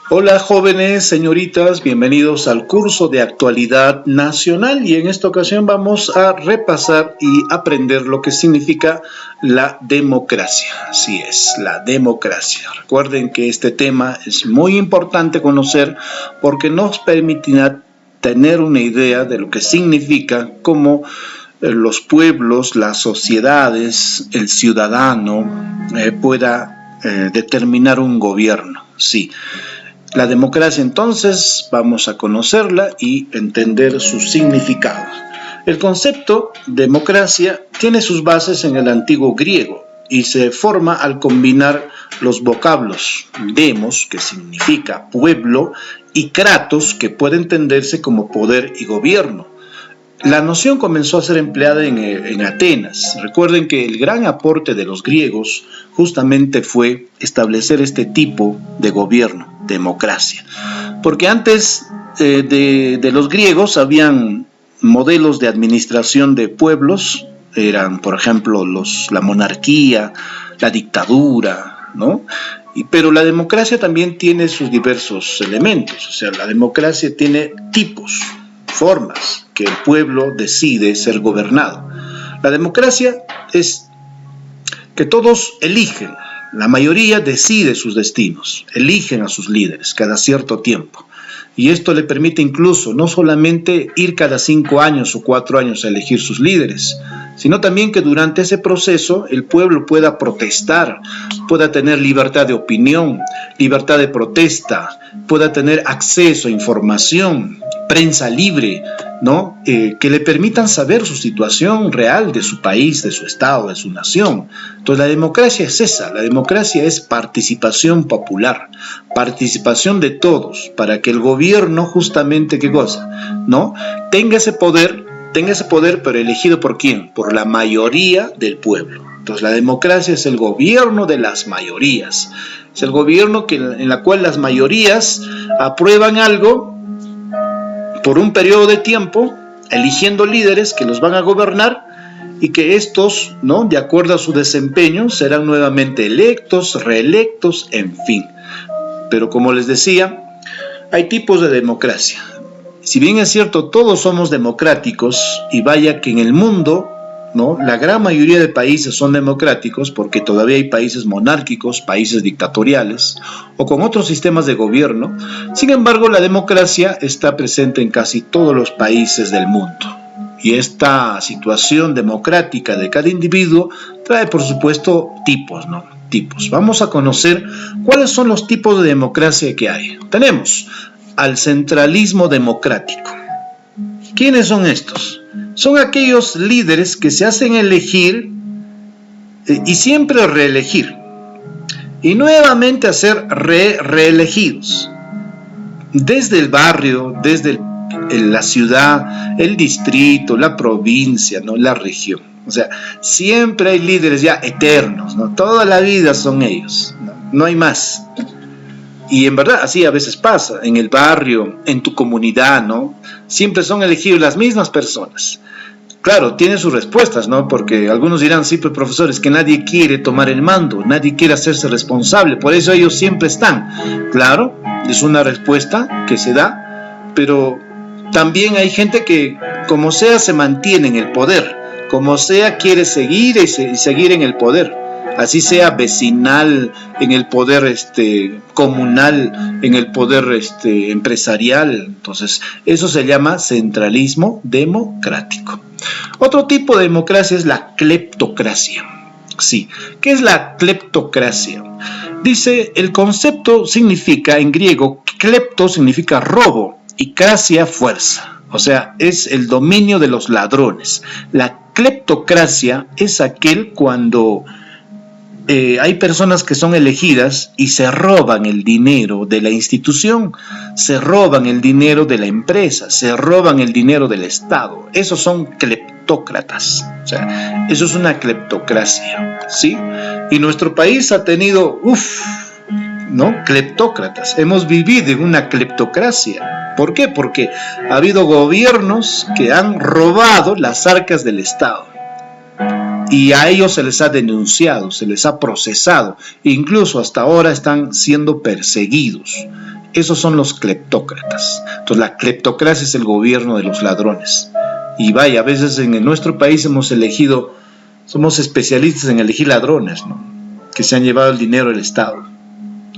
Hola jóvenes, señoritas, bienvenidos al curso de actualidad nacional y en esta ocasión vamos a repasar y aprender lo que significa la democracia. Así es, la democracia. Recuerden que este tema es muy importante conocer porque nos permitirá tener una idea de lo que significa cómo los pueblos, las sociedades, el ciudadano pueda determinar un gobierno. Sí. La democracia, entonces, vamos a conocerla y entender su significado. El concepto democracia tiene sus bases en el antiguo griego y se forma al combinar los vocablos demos, que significa pueblo, y kratos, que puede entenderse como poder y gobierno. La noción comenzó a ser empleada en Atenas. Recuerden que el gran aporte de los griegos justamente fue establecer este tipo de gobierno, democracia. Porque antes de los griegos habían modelos de administración de pueblos, eran por ejemplo la monarquía, la dictadura, ¿no? Pero la democracia también tiene sus diversos elementos, o sea, la democracia tiene tipos, formas que el pueblo decide ser gobernado. La democracia es que todos eligen, la mayoría decide sus destinos, eligen a sus líderes cada cierto tiempo. Y esto le permite incluso no solamente ir cada 5 años o 4 años a elegir sus líderes, sino también que durante ese proceso el pueblo pueda protestar, pueda tener libertad de opinión, libertad de protesta, pueda tener acceso a información, prensa libre, ¿no? Que le permitan saber su situación real de su país, de su estado, de su nación. Entonces la democracia es esa, la democracia es participación popular, participación de todos, para que el gobierno justamente, ¿qué cosa? ¿No? Tenga ese poder, pero elegido ¿por quién? Por la mayoría del pueblo. Entonces la democracia es el gobierno de las mayorías, es el gobierno en la cual las mayorías aprueban algo por un periodo de tiempo, eligiendo líderes que los van a gobernar y que estos, ¿no?, de acuerdo a su desempeño, serán nuevamente electos, reelectos, en fin. Pero como les decía, hay tipos de democracia. Si bien es cierto, todos somos democráticos, y vaya que en el mundo, ¿no?, la gran mayoría de países son democráticos, porque todavía hay países monárquicos, países dictatoriales, o con otros sistemas de gobierno. Sin embargo, la democracia está presente en casi todos los países del mundo. Y esta situación democrática de cada individuo trae, por supuesto, tipos, ¿no? Tipos. Vamos a conocer cuáles son los tipos de democracia que hay. Tenemos al centralismo democrático. ¿Quiénes son estos? Son aquellos líderes que se hacen elegir y siempre reelegir, y nuevamente a ser reelegidos, desde el barrio, desde la ciudad, el distrito, la provincia, ¿no?, la región. O sea, siempre hay líderes ya eternos, ¿no? Toda la vida son ellos, no hay más. Y en verdad así a veces pasa, en el barrio, en tu comunidad, ¿no? Siempre son elegidos las mismas personas. Claro, tienen sus respuestas, ¿no? Porque algunos dirán, sí, pues profesores, que nadie quiere tomar el mando, nadie quiere hacerse responsable, por eso ellos siempre están. Claro, es una respuesta que se da, pero también hay gente que, como sea, se mantiene en el poder, como sea, quiere seguir y seguir en el poder. Así sea vecinal, en el poder comunal, en el poder empresarial. Entonces, eso se llama centralismo democrático. Otro tipo de democracia es la cleptocracia. Sí, ¿qué es la cleptocracia? Dice, el concepto significa, en griego, klepto significa robo y cracia fuerza. O sea, es el dominio de los ladrones. La cleptocracia es aquel cuando hay personas que son elegidas y se roban el dinero de la institución, se roban el dinero de la empresa, se roban el dinero del Estado. Esos son cleptócratas. O sea, eso es una cleptocracia, ¿sí? Y nuestro país ha tenido, ¿no?, cleptócratas. Hemos vivido en una cleptocracia. ¿Por qué? Porque ha habido gobiernos que han robado las arcas del Estado. y a ellos se les ha denunciado, se les ha procesado, incluso hasta ahora están siendo perseguidos. Esos son los cleptócratas. Entonces la cleptocracia es el gobierno de los ladrones. Y vaya, a veces en nuestro país somos especialistas en elegir ladrones, ¿no? Que se han llevado el dinero del Estado.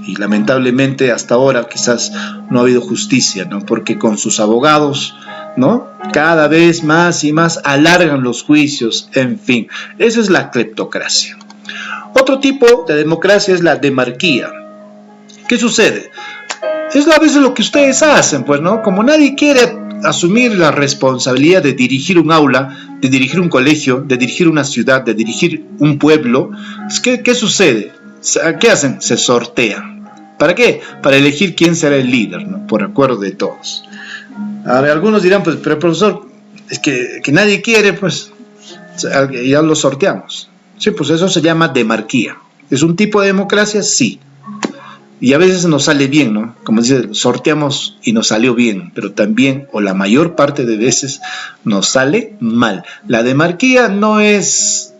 Y lamentablemente hasta ahora quizás no ha habido justicia, ¿no? Porque con sus abogados, ¿no? Cada vez más y más alargan los juicios, en fin. Esa es la cleptocracia. Otro tipo de democracia es la demarquía. ¿Qué sucede? Es a veces lo que ustedes hacen, pues, ¿no? Como nadie quiere asumir la responsabilidad de dirigir un aula, de dirigir un colegio, de dirigir una ciudad, de dirigir un pueblo, ¿qué sucede? ¿Qué hacen? Se sortean. ¿Para qué? Para elegir quién será el líder, ¿no? Por acuerdo de todos. Ahora, algunos dirán, pues, pero profesor, es que nadie quiere, pues, ya lo sorteamos. Sí, pues eso se llama demarquía. ¿Es un tipo de democracia? Sí. Y a veces nos sale bien, ¿no? Como dice, sorteamos y nos salió bien, pero también, o la mayor parte de veces, nos sale mal. La demarquía no es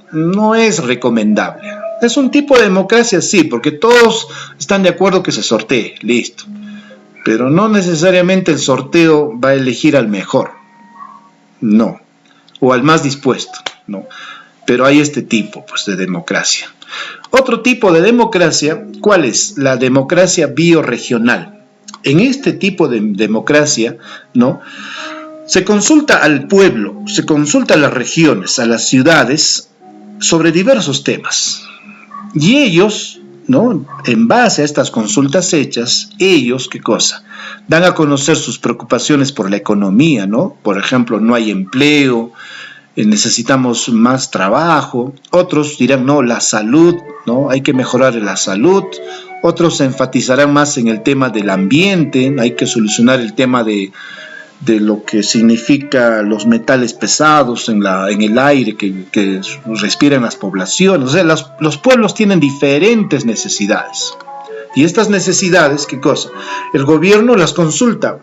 recomendable. Es un tipo de democracia, sí, porque todos están de acuerdo que se sortee, listo. Pero no necesariamente el sorteo va a elegir al mejor, no, o al más dispuesto, no. Pero hay este tipo, pues, de democracia. Otro tipo de democracia, ¿cuál es? La democracia biorregional. En este tipo de democracia, ¿no? Se consulta al pueblo, se consulta a las regiones, a las ciudades, sobre diversos temas. Y ellos, ¿no? En base a estas consultas hechas, ellos, ¿qué cosa? Dan a conocer sus preocupaciones por la economía, ¿no? Por ejemplo, no hay empleo, necesitamos más trabajo. Otros dirán, no, la salud, ¿no? Hay que mejorar la salud. Otros enfatizarán más en el tema del ambiente, hay que solucionar el tema de lo que significa los metales pesados en el aire que respiran las poblaciones. O sea, los pueblos tienen diferentes necesidades. Y estas necesidades, ¿qué cosa? El gobierno las consulta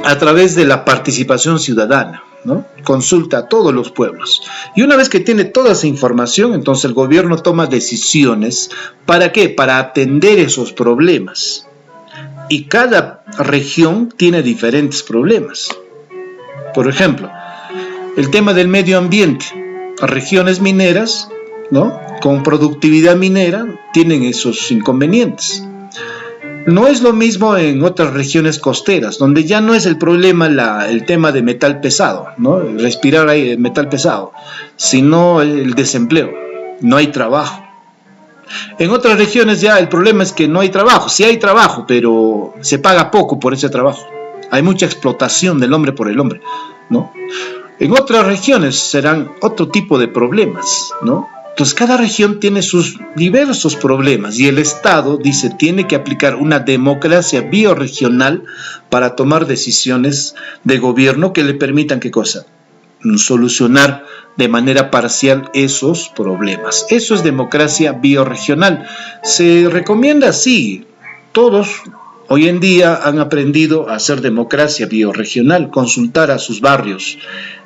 a través de la participación ciudadana, ¿no? Consulta a todos los pueblos. Y una vez que tiene toda esa información, entonces el gobierno toma decisiones. ¿Para qué? Para atender esos problemas. Y cada región tiene diferentes problemas. Por ejemplo, el tema del medio ambiente. Regiones mineras, ¿no? Con productividad minera tienen esos inconvenientes. No es lo mismo en otras regiones costeras, donde ya no es el problema el tema de metal pesado, ¿no? Respirar ahí metal pesado, sino el desempleo. No hay trabajo. En otras regiones ya el problema es que no hay trabajo. Sí hay trabajo, pero se paga poco por ese trabajo. Hay mucha explotación del hombre por el hombre, ¿no? En otras regiones serán otro tipo de problemas, ¿no? Entonces cada región tiene sus diversos problemas y el Estado, dice, tiene que aplicar una democracia biorregional para tomar decisiones de gobierno que le permitan, ¿qué cosa? Solucionar de manera parcial esos problemas. Eso es democracia biorregional. Se recomienda, sí, todos hoy en día han aprendido a hacer democracia biorregional, consultar a sus barrios.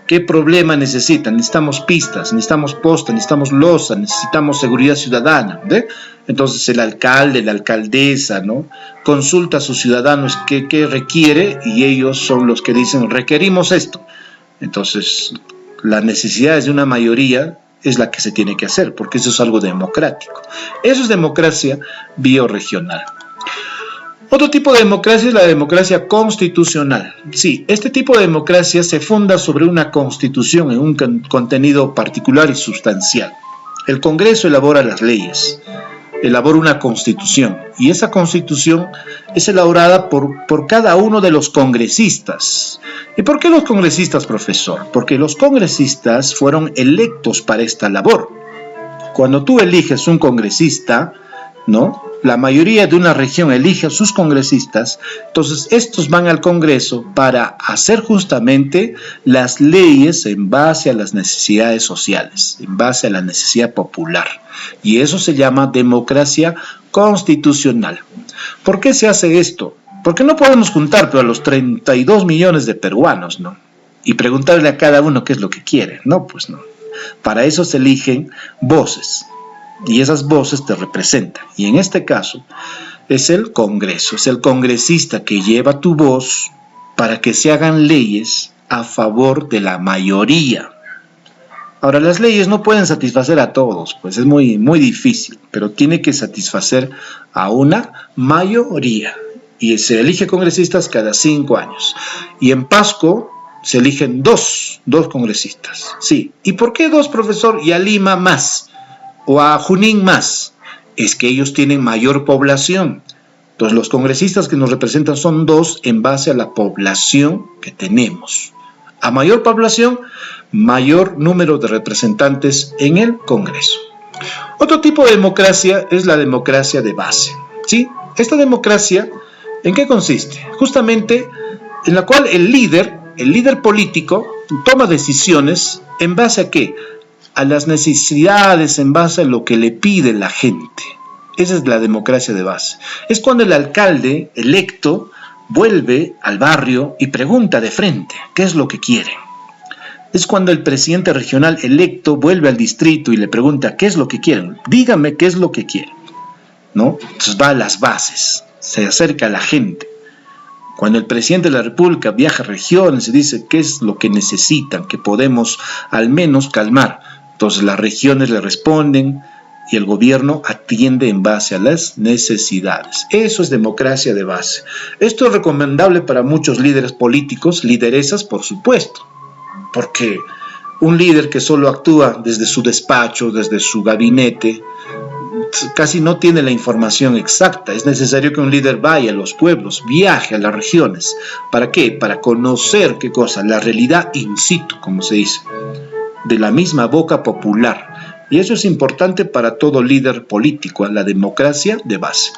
¿Qué problema necesitan? Necesitamos pistas, necesitamos postas, necesitamos losa, necesitamos seguridad ciudadana, ¿ve? Entonces el alcalde, la alcaldesa, ¿no? Consulta a sus ciudadanos qué requiere y ellos son los que dicen, requerimos esto. Entonces, las necesidades de una mayoría es la que se tiene que hacer, porque eso es algo democrático. Eso es democracia biorregional. Otro tipo de democracia es la democracia constitucional. Sí, este tipo de democracia se funda sobre una constitución en un contenido particular y sustancial. El Congreso elabora las leyes, elabora una constitución, y esa constitución es elaborada por cada uno de los congresistas. ¿Y por qué los congresistas, profesor? Porque los congresistas fueron electos para esta labor. Cuando tú eliges un congresista, ¿no? La mayoría de una región elige a sus congresistas, entonces estos van al Congreso para hacer justamente las leyes en base a las necesidades sociales, en base a la necesidad popular. Y eso se llama democracia constitucional. ¿Por qué se hace esto? Porque no podemos juntar a los 32 millones de peruanos, ¿no? Y preguntarle a cada uno qué es lo que quiere. No, pues no. Para eso se eligen voces, y esas voces te representan. Y en este caso es el Congreso, es el congresista que lleva tu voz para que se hagan leyes a favor de la mayoría. Ahora, las leyes no pueden satisfacer a todos, pues es muy difícil, pero tiene que satisfacer a una mayoría. Y se elige congresistas cada 5 años. Y en Pasco se eligen dos congresistas. Sí. ¿Y por qué 2, profesor? Y a Lima más, o a Junín más. Es que ellos tienen mayor población. Entonces los congresistas que nos representan son 2 en base a la población que tenemos. A mayor población, mayor número de representantes en el Congreso. Otro tipo de democracia es la democracia de base. ¿Sí? Esta democracia, ¿en qué consiste? Justamente en la cual el líder político toma decisiones en base a ¿qué? A las necesidades, en base a lo que le pide la gente. Esa es la democracia de base. Es cuando el alcalde electo vuelve al barrio y pregunta de frente qué es lo que quieren. Es cuando el presidente regional electo vuelve al distrito y le pregunta qué es lo que quieren. Dígame qué es lo que quieren, ¿no? Entonces va a las bases, se acerca a la gente. Cuando el presidente de la República viaja a regiones y dice qué es lo que necesitan, que podemos al menos calmar. Entonces las regiones le responden y el gobierno atiende en base a las necesidades. Eso es democracia de base. Esto es recomendable para muchos líderes políticos, lideresas, por supuesto, porque un líder que solo actúa desde su despacho, desde su gabinete, casi no tiene la información exacta. Es necesario que un líder vaya a los pueblos, viaje a las regiones. ¿Para qué? Para conocer qué cosa, la realidad in situ, como se dice, de la misma boca popular. Y eso es importante para todo líder político, la democracia de base.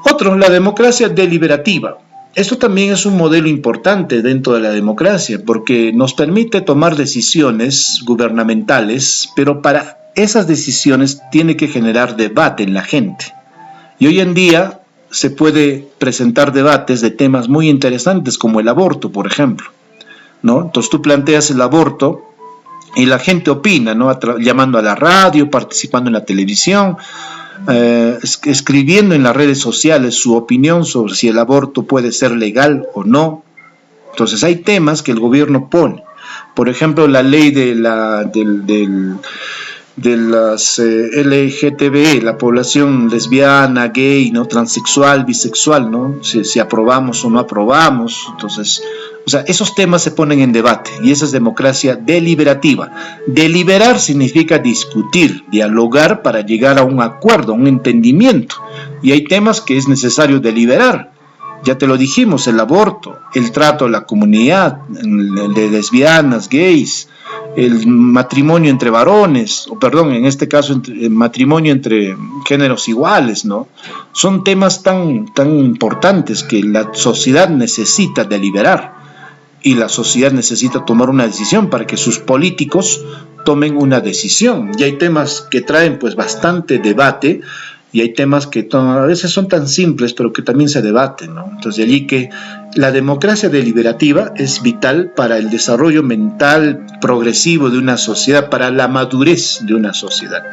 Otro, la democracia deliberativa. Esto también es un modelo importante dentro de la democracia, porque nos permite tomar decisiones gubernamentales, pero para esas decisiones tiene que generar debate en la gente. Y hoy en día se puede presentar debates de temas muy interesantes como el aborto, por ejemplo, ¿no? Entonces tú planteas el aborto y la gente opina, ¿no? Llamando a la radio, participando en la televisión, escribiendo en las redes sociales su opinión sobre si el aborto puede ser legal o no. Entonces hay temas que el gobierno pone. Por ejemplo, la ley de las LGTB, la población lesbiana, gay, ¿no? Transexual, bisexual, ¿no? Si aprobamos o no aprobamos. Entonces, o sea, esos temas se ponen en debate y esa es democracia deliberativa. Deliberar significa discutir, dialogar para llegar a un acuerdo, a un entendimiento. Y hay temas que es necesario deliberar. Ya te lo dijimos, el aborto, el trato a la comunidad, el de lesbianas, gays, el matrimonio entre varones, o perdón, en este caso el matrimonio entre géneros iguales, ¿no? Son temas tan importantes que la sociedad necesita deliberar y la sociedad necesita tomar una decisión para que sus políticos tomen una decisión. Y hay temas que traen pues bastante debate y hay temas que a veces son tan simples pero que también se debaten, ¿no? Entonces de allí que la democracia deliberativa es vital para el desarrollo mental progresivo de una sociedad, para la madurez de una sociedad.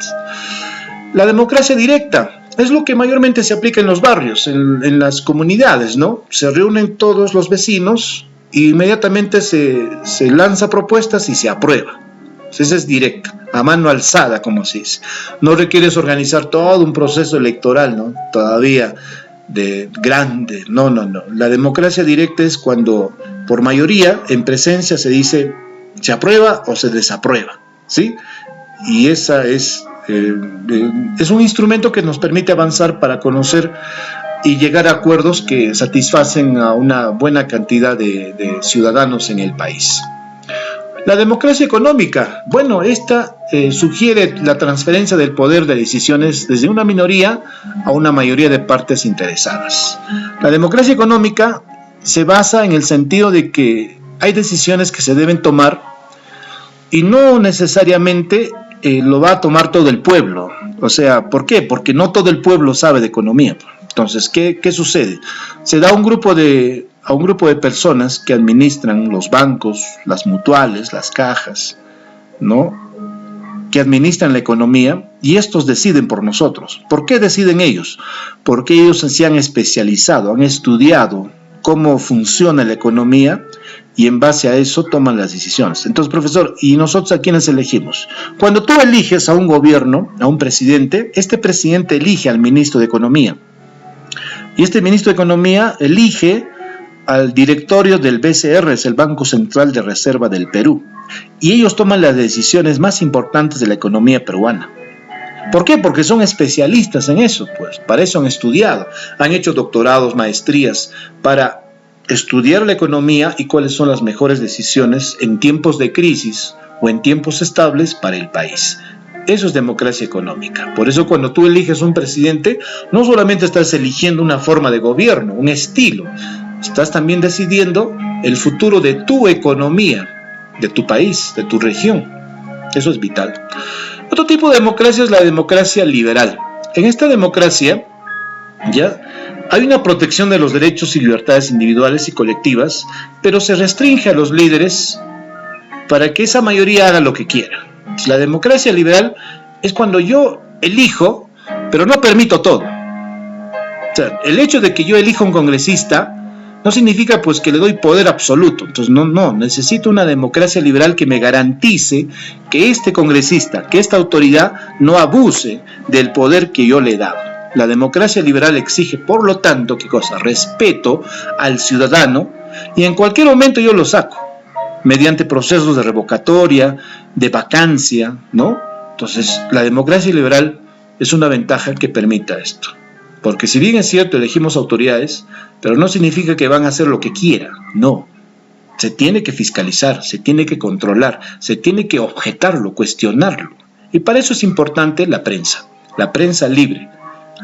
La democracia directa es lo que mayormente se aplica en los barrios, en las comunidades, ¿no? Se reúnen todos los vecinos e inmediatamente se lanza propuestas y se aprueba. Esa es directa, a mano alzada, como se dice. No requieres organizar todo un proceso electoral, ¿no? Todavía de grande. No. La democracia directa es cuando, por mayoría, en presencia se dice se aprueba o se desaprueba, ¿sí? Y esa es un instrumento que nos permite avanzar para conocer y llegar a acuerdos que satisfacen a una buena cantidad de ciudadanos en el país. La democracia económica, bueno, esta sugiere la transferencia del poder de decisiones desde una minoría a una mayoría de partes interesadas. La democracia económica se basa en el sentido de que hay decisiones que se deben tomar y no necesariamente lo va a tomar todo el pueblo. O sea, ¿por qué? Porque no todo el pueblo sabe de economía. Entonces, ¿qué sucede? Se da a un grupo de personas que administran los bancos, las mutuales, las cajas, ¿no?, que administran la economía, y estos deciden por nosotros. ¿Por qué deciden ellos? Porque ellos se han especializado, han estudiado cómo funciona la economía y en base a eso toman las decisiones. Entonces, profesor, ¿y nosotros a quiénes elegimos? Cuando tú eliges a un gobierno, a un presidente, este presidente elige al ministro de Economía. Y este ministro de Economía elige al directorio del BCR, es el Banco Central de Reserva del Perú. Y ellos toman las decisiones más importantes de la economía peruana. ¿Por qué? Porque son especialistas en eso, pues, para eso han estudiado, han hecho doctorados, maestrías, para estudiar la economía y cuáles son las mejores decisiones en tiempos de crisis o en tiempos estables para el país. Eso es democracia económica. Por eso cuando tú eliges un presidente, no solamente estás eligiendo una forma de gobierno, un estilo, estás también decidiendo el futuro de tu economía, de tu país, de tu región. Eso es vital. Otro tipo de democracia es la democracia liberal. En esta democracia, ya, hay una protección de los derechos y libertades individuales y colectivas, pero se restringe a los líderes para que esa mayoría haga lo que quiera. La democracia liberal es cuando yo elijo, pero no permito todo. O sea, el hecho de que yo elija un congresista no significa pues que le doy poder absoluto. Entonces no, necesito una democracia liberal que me garantice que este congresista, que esta autoridad no abuse del poder que yo le he dado. La democracia liberal exige, por lo tanto, ¿qué cosa? Respeto al ciudadano, y en cualquier momento yo lo saco, mediante procesos de revocatoria, de vacancia, ¿no? Entonces, la democracia liberal es una ventaja que permita esto. Porque si bien es cierto, elegimos autoridades, pero no significa que van a hacer lo que quieran, no. Se tiene que fiscalizar, se tiene que controlar, se tiene que objetarlo, cuestionarlo. Y para eso es importante la prensa libre,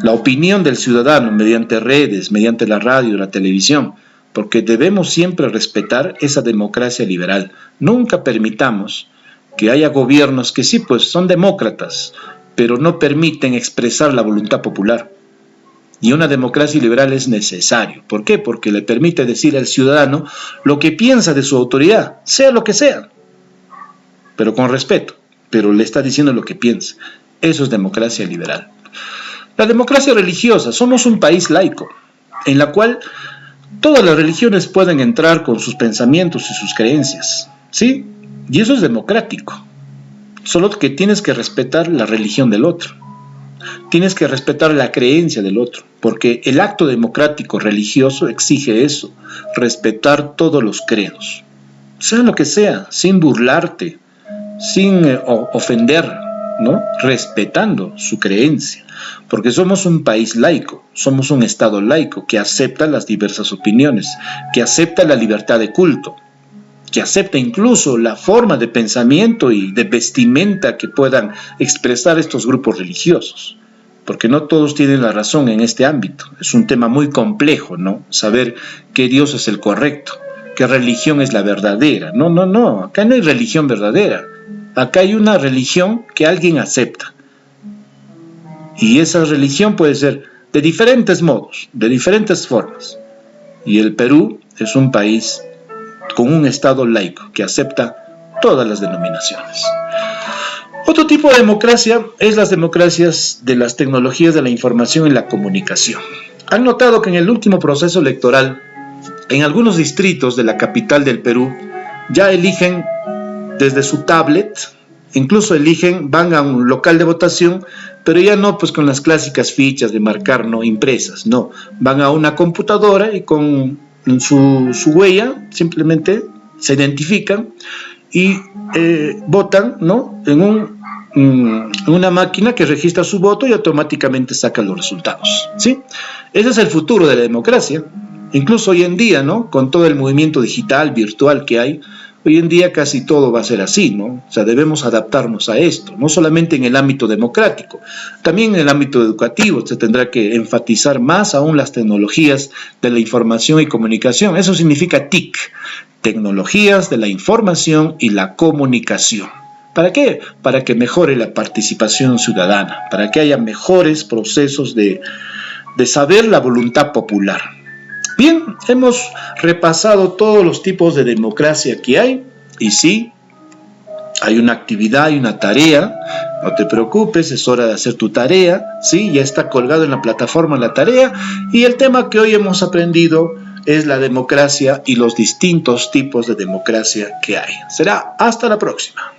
la opinión del ciudadano mediante redes, mediante la radio, la televisión, porque debemos siempre respetar esa democracia liberal. Nunca permitamos que haya gobiernos que sí, pues son demócratas, pero no permiten expresar la voluntad popular. Y una democracia liberal es necesario. ¿Por qué? Porque le permite decir al ciudadano lo que piensa de su autoridad, sea lo que sea, pero con respeto, pero le está diciendo lo que piensa. Eso es democracia liberal. La democracia religiosa, somos un país laico, en la cual todas las religiones pueden entrar con sus pensamientos y sus creencias, ¿sí? Y eso es democrático, solo que tienes que respetar la religión del otro. Tienes que respetar la creencia del otro, porque el acto democrático religioso exige eso, respetar todos los credos, sea lo que sea, sin burlarte, sin ofender, ¿no? Respetando su creencia, porque somos un país laico, somos un Estado laico que acepta las diversas opiniones, que acepta la libertad de culto, que acepta incluso la forma de pensamiento y de vestimenta que puedan expresar estos grupos religiosos, porque no todos tienen la razón en este ámbito. Es un tema muy complejo, ¿no? Saber qué Dios es el correcto, qué religión es la verdadera. No, acá no hay religión verdadera, acá hay una religión que alguien acepta, y esa religión puede ser de diferentes modos, de diferentes formas, y el Perú es un país con un Estado laico que acepta todas las denominaciones. Otro tipo de democracia es las democracias de las tecnologías de la información y la comunicación. Han notado que en el último proceso electoral, en algunos distritos de la capital del Perú, ya eligen desde su tablet, incluso van a un local de votación, pero ya no pues con las clásicas fichas de marcar, no impresas, no, van a una computadora y con su huella simplemente se identifican y votan, ¿no?, en una máquina que registra su voto y automáticamente saca los resultados, ¿sí? Ese es el futuro de la democracia. Incluso hoy en día, ¿no?, con todo el movimiento digital, virtual que hay, hoy en día casi todo va a ser así, ¿no? O sea, debemos adaptarnos a esto, no solamente en el ámbito democrático, también en el ámbito educativo se tendrá que enfatizar más aún las tecnologías de la información y comunicación. Eso significa TIC, tecnologías de la información y la comunicación. ¿Para qué? Para que mejore la participación ciudadana, para que haya mejores procesos de saber la voluntad popular. Bien, hemos repasado todos los tipos de democracia que hay, y sí, hay una actividad, hay una tarea, no te preocupes, es hora de hacer tu tarea, ¿sí? Ya está colgado en la plataforma la tarea, y el tema que hoy hemos aprendido es la democracia y los distintos tipos de democracia que hay. Será hasta la próxima.